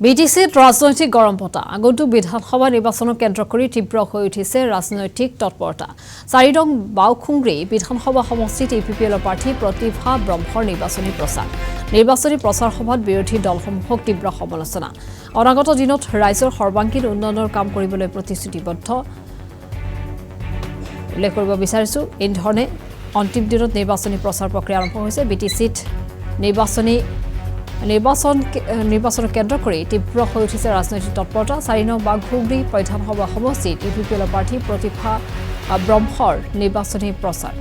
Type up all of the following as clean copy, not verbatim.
বিটিচিত ৰাজনৈতিক গৰম বতা আগন্তুক বিধানসভা নিৰ্বাচনক কেন্দ্ৰ কৰি তীব্ৰ হৈ উঠিছে ৰাজনৈতিক তৎপৰতা। 4 নং বাউখুংগ্ৰী বিধানসভা সমষ্টিত ইউপিপিএলৰ প্ৰাৰ্থী প্ৰতিভা ব্ৰহ্মৰ নিৰ্বাচনী প্ৰচাৰ সভাত বিৰোধী দলসমূহক তীব্ৰ সমালোচনা। অনাগত দিনত ৰাজ্যৰ সৰ্বাংগীন উন্নয়নৰ কাম কৰিবলৈ প্ৰতিশ্ৰুতিবদ্ধ উল্লেখ কৰিব বিচাৰিছো। এই ধৰণে অন্তিম দিনত নিৰ্বাচনী প্ৰচাৰ প্ৰক্ৰিয়া আৰম্ভ হৈছে। বিটিচিত নিৰ্বাচন কেন্দ্ৰ কৰি তীব্ৰ হৈ উঠিছে ৰাজনৈতিক তৎপৰতা। 4 নং বাউখুংগ্ৰী বিধানসভা সমষ্টিত ইউপিপিএলৰ প্ৰাৰ্থী প্ৰতিভা ব্ৰহ্মৰ নিৰ্বাচনী প্ৰচাৰ।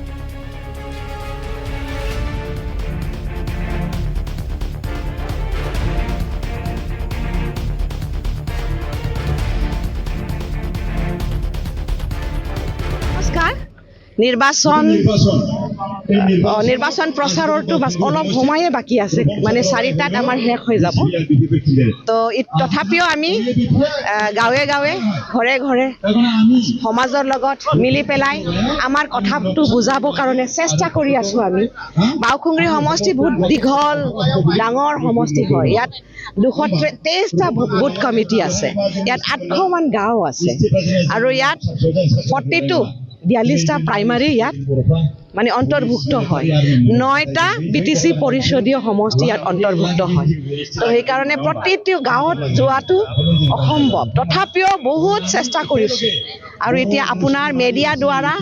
নিৰ্বাচন প্ৰচাৰৰটো বাছ অলপ সময়হে বাকী আছে, মানে 4টাত আমাৰ শেষ হৈ যাব। তো তথাপিও আমি গাঁৱে গাঁৱে ঘৰে ঘৰে সমাজৰ লগত মিলি পেলাই আমাৰ কথাটো বুজাবৰ কাৰণে চেষ্টা কৰি আছোঁ। আমি বাউখুংগ্ৰী সমষ্টি বহুত দীঘল ডাঙৰ সমষ্টি হয়। ইয়াত 223টা বুথ কমিটি আছে, ইয়াত 800মান গাঁও আছে আৰু ইয়াত 42টা প্ৰাইমাৰী ইয়াত মানে অন্তৰ্ভুক্ত হয়। 9টা বিটিচি পৰিষদীয় সমষ্টি ইয়াত অন্তৰ্ভুক্ত হয়। তো সেইকাৰণে প্ৰতিটো গাঁৱত যোৱাটো অসম্ভৱ, তথাপিও বহুত চেষ্টা কৰিছোঁ। আৰু এতিয়া আপোনাৰ মেডিয়া দ্বাৰা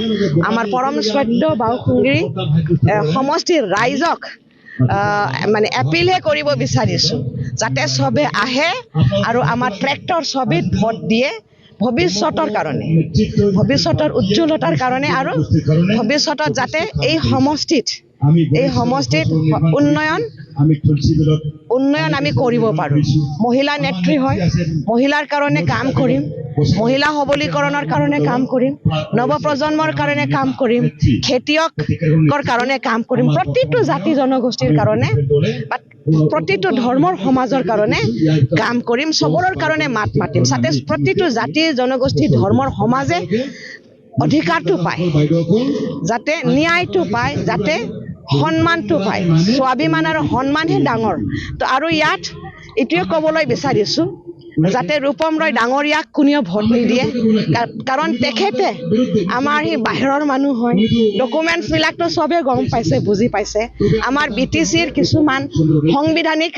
আমাৰ পৰম শ্ৰদ্ধেয় বাউখুংগ্ৰী সমষ্টিৰ ৰাইজক মানে এপিলহে কৰিব বিচাৰিছোঁ যাতে চবে আহে আৰু আমাৰ ট্ৰেক্টৰ ছবিত ভোট দিয়ে ভৱিষ্যতৰ কাৰণে, ভৱিষ্যতৰ উজ্জ্বলতাৰ কাৰণে, আৰু ভৱিষ্যতত যাতে এই সমষ্টিত উন্নয়ন আমি কৰিব পাৰোঁ। মহিলা নেত্ৰী হয়, মহিলাৰ কাৰণে কাম কৰিম, মহিলা সবলীকৰণৰ কাৰণে কাম কৰিম, নৱপ্ৰজন্মৰ কাৰণে কাম কৰিম, খেতিয়কৰ কাৰণে কাম কৰিম, প্ৰতিটো জাতি জনগোষ্ঠীৰ কাৰণে, প্ৰতিটো ধৰ্মৰ সমাজৰ কাৰণে কাম কৰিম, চবৰৰ কাৰণে মাত মাতিম যাতে প্ৰতিটো জাতি জনগোষ্ঠী ধৰ্মৰ সমাজে অধিকাৰটো পায়, যাতে ন্যায়টো পায়, যাতে সন্মানটো পায়। স্বাভিমান আৰু সন্মানহে ডাঙৰ। তো আৰু ইয়াত এইটোৱে ক'বলৈ বিচাৰিছোঁ যাতে ৰূপম ৰয় ডাঙৰীয়াক কোনেও ভোট নিদিয়ে, কাৰণ তেখেতে আমাৰ সেই বাহিৰৰ মানুহ হয়। ডকুমেণ্টছবিলাকতো চবেই গম পাইছে, বুজি পাইছে। আমাৰ বিটিচিৰ কিছুমান সাংবিধানিক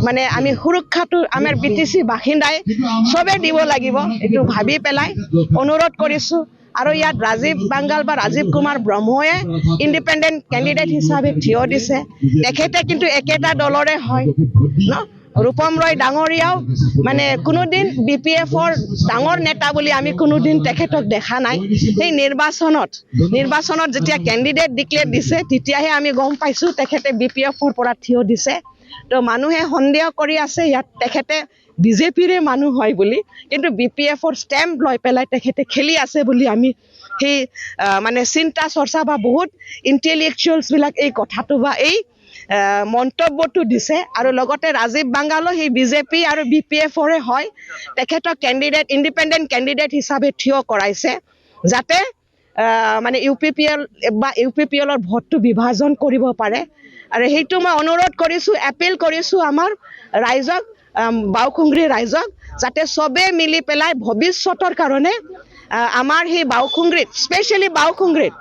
মানে আমি সুৰক্ষাটো আমাৰ বিটিচি বাসিন্দাই চবেই দিব লাগিব, এইটো ভাবি পেলাই অনুৰোধ কৰিছোঁ। আৰু ইয়াত ৰাজীৱ বাংগাল বা ৰাজীৱ কুমাৰ ব্ৰহ্ময়ে ইণ্ডিপেণ্ডেণ্ট কেণ্ডিডেট হিচাপে থিয় দিছে। তেখেতে কিন্তু একেটা দলৰে হয় ন। ৰূপম ৰয় ডাঙৰীয়াও মানে কোনোদিন BPFৰ ডাঙৰ নেতা বুলি আমি কোনোদিন তেখেতক দেখা নাই। সেই নিৰ্বাচনত যেতিয়া কেণ্ডিডেট ডিক্লেয়াৰ দিছে তেতিয়াহে আমি গম পাইছোঁ তেখেতে BPFৰ পৰা থিয় দিছে। তো মানুহে সন্দেহ কৰি আছে ইয়াত তেখেতে বিজেপিৰে মানুহ হয় বুলি, কিন্তু BPFৰ ষ্টেম্প লৈ পেলাই তেখেতে খেলি আছে বুলি আমি সেই মানে চিন্তা চৰ্চা বা বহুত ইণ্টেলেকচুৱেলছবিলাক এই কথাটো বা এই মন্তব্যটো দিছে। আৰু লগতে ৰাজীৱ বাংগালো সেই বিজেপি আৰু BPFৰে হয়। তেখেতক ইণ্ডিপেণ্ডেণ্ট কেণ্ডিডেট হিচাপে থিয় কৰাইছে যাতে মানে ইউপিপিএলৰ ভোটটো বিভাজন কৰিব পাৰে। আৰু সেইটো মই অনুৰোধ কৰিছোঁ, এপিল কৰিছোঁ আমাৰ ৰাইজক, বাউখুংগ্ৰী ৰাইজক, যাতে চবেই মিলি পেলাই ভৱিষ্যতৰ কাৰণে আমাৰ সেই বাউখুংগ্ৰীত, স্পেচিয়েলি বাউখুংগ্ৰীত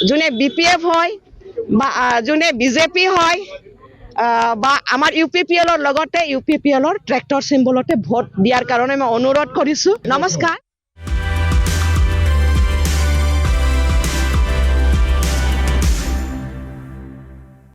যোনে BPF হয় বা যোনে বিজেপি হয় বা আমাৰ ইউপিপিএলৰ লগতে ইউপিপিএলৰ ট্ৰেক্টৰ চিম্বলতে ভোট দিয়াৰ কাৰণে মই অনুৰোধ কৰিছোঁ। নমস্কাৰ।